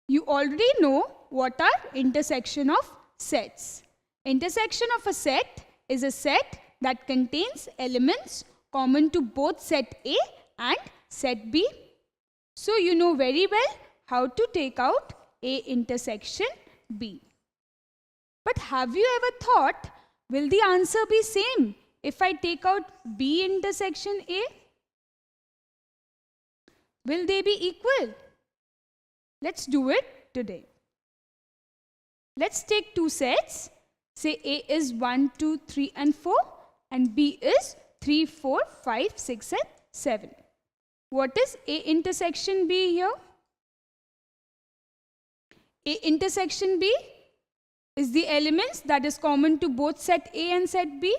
You already know what are intersection of sets. Intersection of a set is a set that contains elements common to both set A and set B. So you know very well how to take out A intersection B. But have you ever thought, will the answer be same if I take out B intersection A? Will they be equal? Let's do it today. Let's take two sets. Say A is 1, 2, 3 and 4 and B is 3, 4, 5, 6 and 7. What is A intersection B here? A intersection B is the elements that is common to both set A and set B.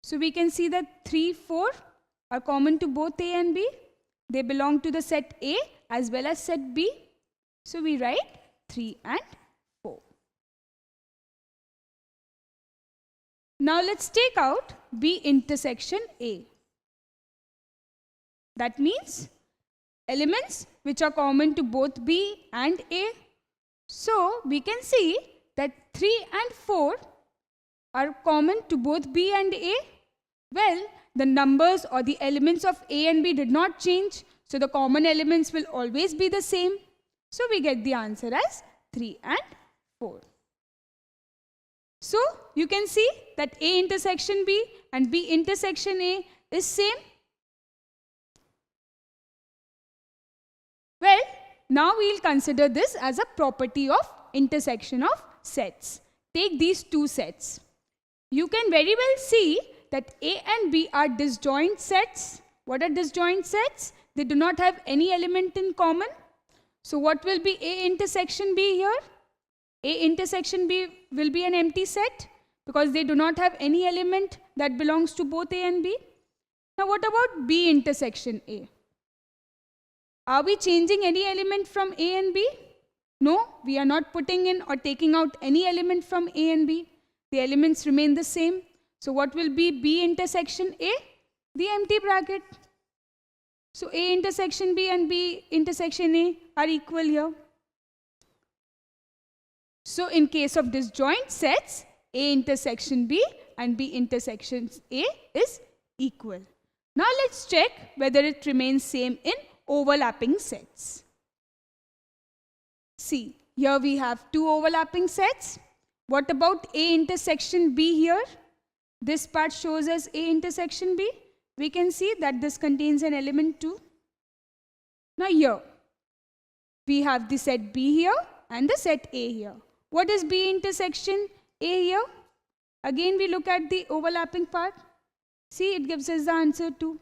So we can see that 3, 4 are common to both A and B. They belong to the set A as well as set B. So we write 3 and 4. Now let's take out B intersection A. That means elements which are common to both B and A. So we can see that 3 and 4 are common to both B and A. Well, the numbers or the elements of A and B did not change. So the common elements will always be the same. So we get the answer as 3 and 4. So you can see that A intersection B and B intersection A is same. Well, now we'll consider this as a property of intersection of sets. Take these two sets. You can very well see that A and B are disjoint sets. What are disjoint sets? They do not have any element in common. So what will be A intersection B here? A intersection B will be an empty set because they do not have any element that belongs to both A and B. Now what about B intersection A? Are we changing any element from A and B? No, we are not putting in or taking out any element from A and B. The elements remain the same. So what will be B intersection A? The empty bracket. So A intersection B and B intersection A are equal here. So in case of disjoint sets, A intersection B and B intersection A is equal. Now let's check whether it remains same in overlapping sets. See, here we have two overlapping sets. What about A intersection B here? This part shows us A intersection B. We can see that this contains an element too. Now here, we have the set B here and the set A here. What is B intersection A here? Again, we look at the overlapping part. See, it gives us the answer too.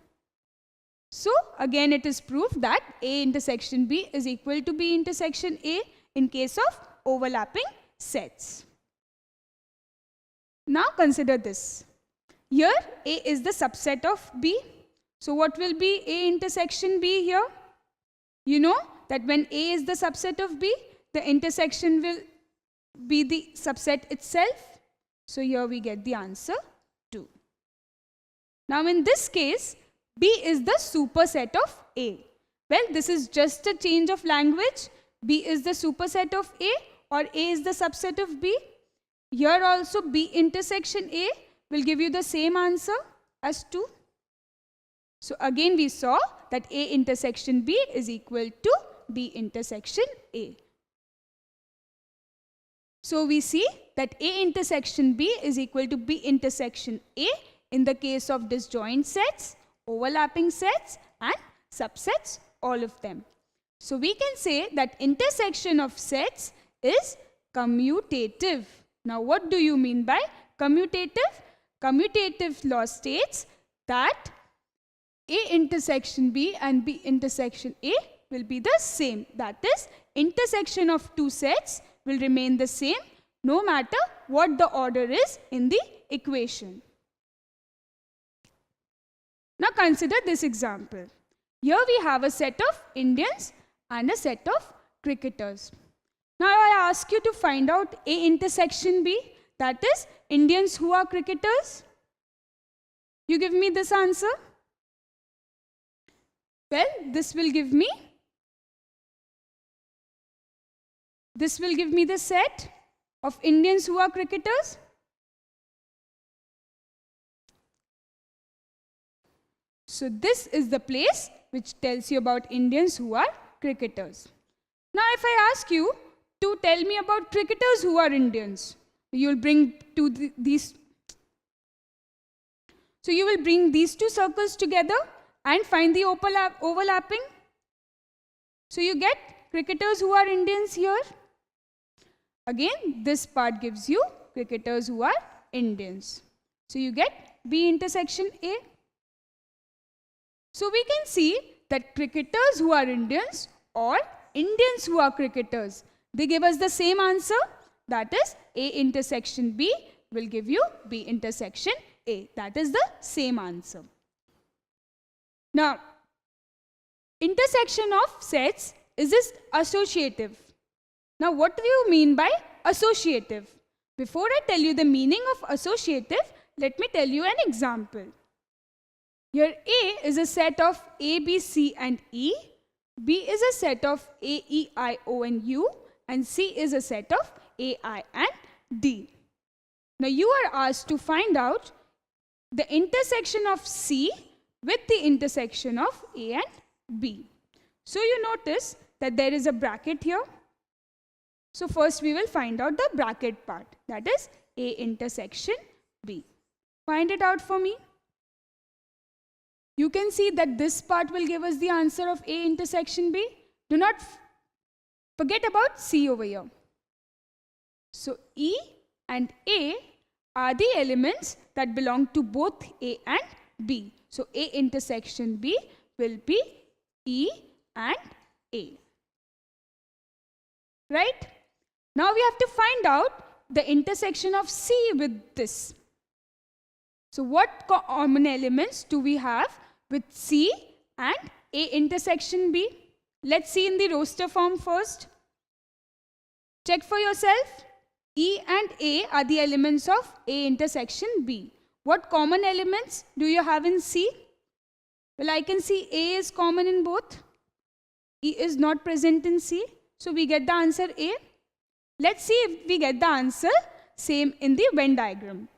So, again it is proved that A intersection B is equal to B intersection A in case of overlapping sets. Now consider this. Here A is the subset of B. So what will be A intersection B here? You know that when A is the subset of B, the intersection will be the subset itself. So here we get the answer 2. Now in this case, B is the superset of A. Well, this is just a change of language. B is the superset of A or A is the subset of B. Here also B intersection A will give you the same answer as 2. So again we saw that A intersection B is equal to B intersection A. So we see that A intersection B is equal to B intersection A in the case of disjoint sets, overlapping sets and subsets, all of them. So we can say that intersection of sets is commutative. Now what do you mean by commutative? Commutative law states that A intersection B and B intersection A will be the same. That is, intersection of two sets will remain the same no matter what the order is in the equation. Now consider this example. Here we have a set of Indians and a set of cricketers. Now I ask you to find out A intersection B, that is Indians who are cricketers. You give me this answer. Well, this will give me This will give me the set of Indians who are cricketers. So this is the place which tells you about Indians who are cricketers. Now if I ask you to tell me about cricketers who are Indians, you will bring these two circles together and find the overlapping. So you get cricketers who are Indians here. Again, this part gives you cricketers who are Indians. So you get B intersection A. So we can see that cricketers who are Indians or Indians who are cricketers, they give us the same answer. That is A intersection B will give you B intersection A. That is the same answer. Now, intersection of sets is this associative. Now, what do you mean by associative? Before I tell you the meaning of associative, let me tell you an example. Here A is a set of A, B, C and E. B is a set of A, E, I, O and U. And C is a set of A, I and D. Now you are asked to find out the intersection of C with the intersection of A and B. So you notice that there is a bracket here. So first we will find out the bracket part. That is A intersection B. Find it out for me. You can see that this part will give us the answer of A intersection B. Do not forget about C over here. So E and A are the elements that belong to both A and B. So A intersection B will be E and A. Right? Now we have to find out the intersection of C with this. So what common elements do we have with C and A intersection B? Let's see in the roster form first. Check for yourself. E and A are the elements of A intersection B. What common elements do you have in C? Well, I can see A is common in both. E is not present in C. So we get the answer A. Let's see if we get the answer same in the Venn diagram.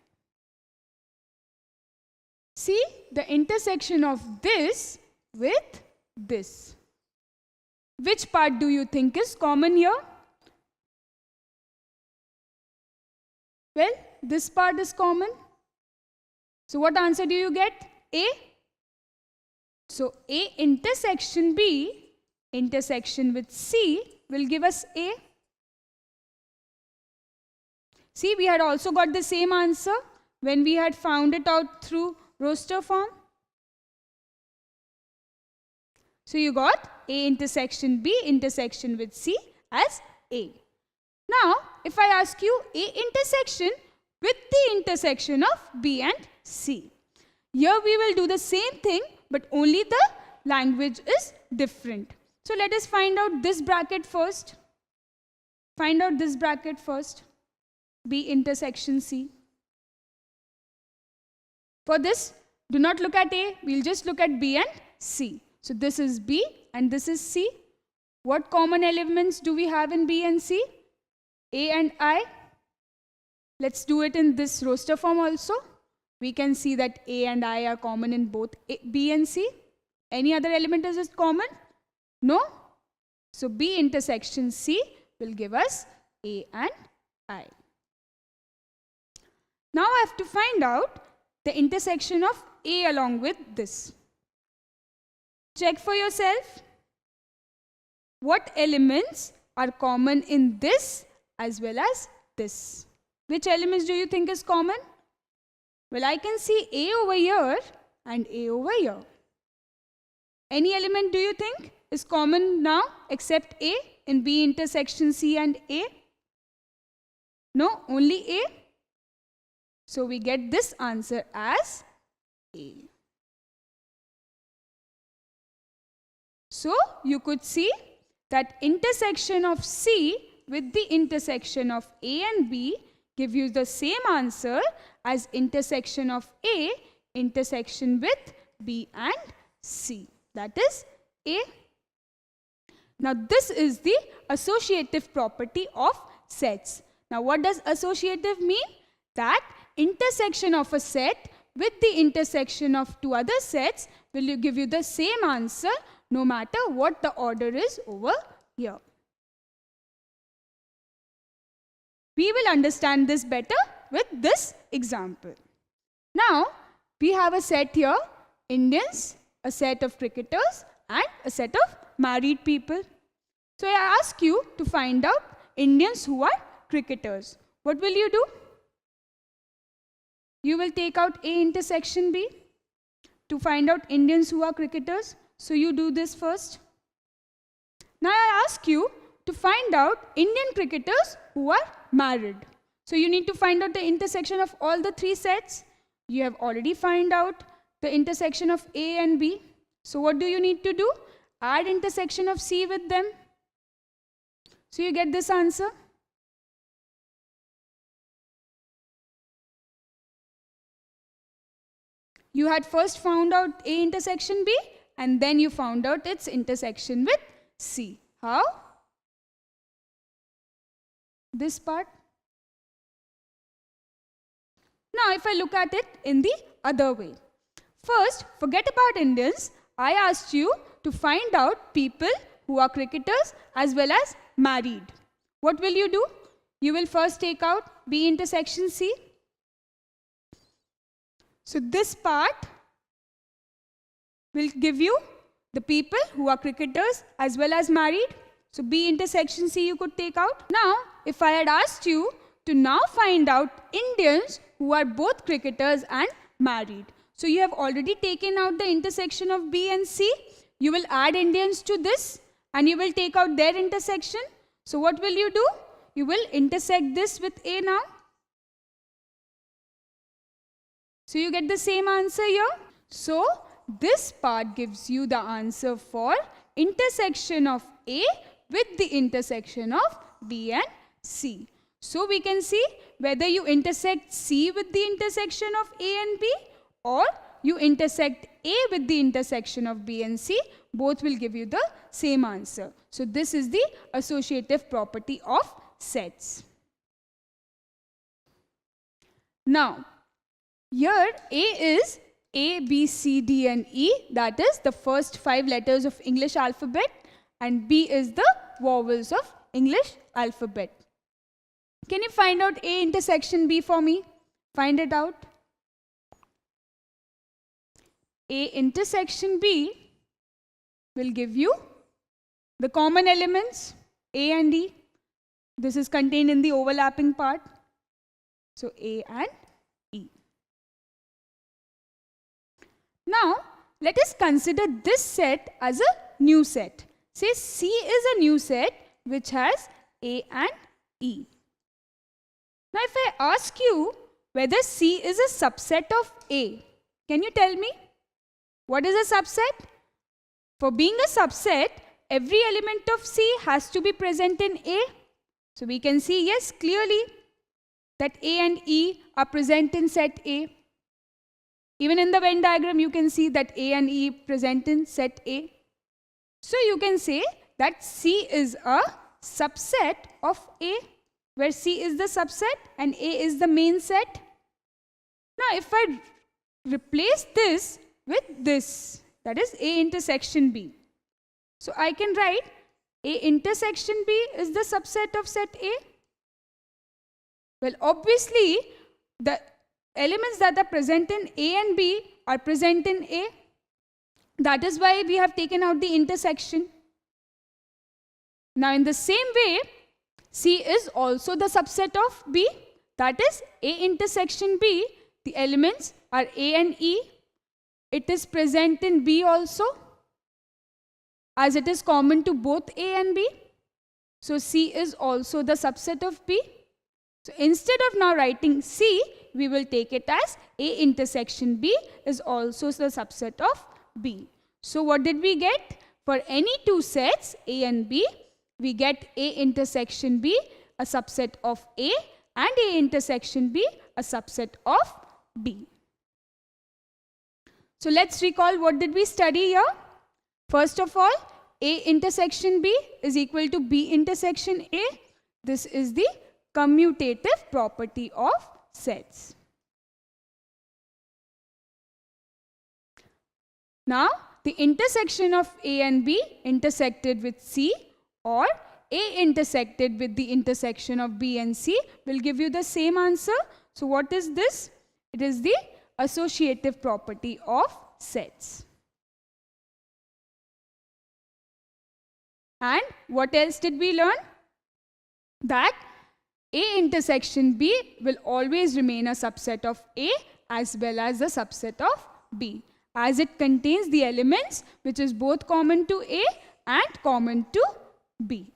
See the intersection of this with this. Which part do you think is common here? Well, this part is common. So what answer do you get? A. So A intersection B, intersection with C will give us A. See, we had also got the same answer when we had found it out through roster form. So you got A intersection B intersection with C as A. Now, if I ask you A intersection with the intersection of B and C. Here we will do the same thing, but only the language is different. So let us find out this bracket first. Find out this bracket first. B intersection C. For this, do not look at A. We'll just look at B and C. So this is B and this is C. What common elements do we have in B and C? A and I. Let's do it in this roster form also. We can see that A and I are common in both B and C. Any other element is common? No? So B intersection C will give us A and I. Now I have to find out the intersection of A along with this. Check for yourself. What elements are common in this as well as this? Which elements do you think is common? Well, I can see A over here and A over here. Any element do you think is common now except A in B intersection C and A? No, only A. So we get this answer as A. So you could see that intersection of C with the intersection of A and B give you the same answer as intersection of A intersection with B and C. That is A. Now this is the associative property of sets. Now what does associative mean? That intersection of a set with the intersection of two other sets will give you the same answer no matter what the order is over here. We will understand this better with this example. Now, we have a set here, Indians, a set of cricketers, and a set of married people. So, I ask you to find out Indians who are cricketers. What will you do? You will take out A intersection B to find out Indians who are cricketers. So, you do this first. Now, I ask you to find out Indian cricketers who are married. So you need to find out the intersection of all the three sets. You have already found out the intersection of A and B. So what do you need to do? Add intersection of C with them. So you get this answer. You had first found out A intersection B and then you found out its intersection with C. How? This part. Now, if I look at it in the other way. First, forget about Indians. I asked you to find out people who are cricketers as well as married. What will you do? You will first take out B intersection C. So, this part will give you the people who are cricketers as well as married. So, B intersection C you could take out. Now, if I had asked you to now find out Indians who are both cricketers and married. So, you have already taken out the intersection of B and C. You will add Indians to this and you will take out their intersection. So, what will you do? You will intersect this with A now. So, you get the same answer here. So, this part gives you the answer for intersection of A with the intersection of B and C. So, we can see whether you intersect C with the intersection of A and B or you intersect A with the intersection of B and C, both will give you the same answer. So, this is the associative property of sets. Now, here A is A, B, C, D and E, that is the first 5 letters of English alphabet, and B is the vowels of English alphabet. Can you find out A intersection B for me? Find it out. A intersection B will give you the common elements A and E. This is contained in the overlapping part. So, A and E. Now, let us consider this set as a new set. Say C is a new set which has A and E. Now, if I ask you whether C is a subset of A, can you tell me? What is a subset? For being a subset, every element of C has to be present in A. So, we can see, yes, clearly that A and E are present in set A. Even in the Venn diagram, you can see that A and E present in set A. So, you can say that C is a subset of A, where C is the subset and A is the main set. Now, if I replace this with this, that is A intersection B. So, I can write A intersection B is the subset of set A. Well, obviously, the elements that are present in A and B are present in A. That is why we have taken out the intersection. Now, in the same way, C is also the subset of B. That is A intersection B. The elements are A and E. It is present in B also, as it is common to both A and B. So, C is also the subset of B. So, instead of now writing C, we will take it as A intersection B is also the subset of B. So, what did we get? For any two sets A and B, we get A intersection B a subset of A and A intersection B a subset of B. So, let's recall what did we study here. First of all, A intersection B is equal to B intersection A. This is the commutative property of sets. Now, the intersection of A and B intersected with C, or A intersected with the intersection of B and C will give you the same answer. So what is this? It is the associative property of sets. And what else did we learn? That A intersection B will always remain a subset of A as well as a subset of B, as it contains the elements which is both common to A and common to B.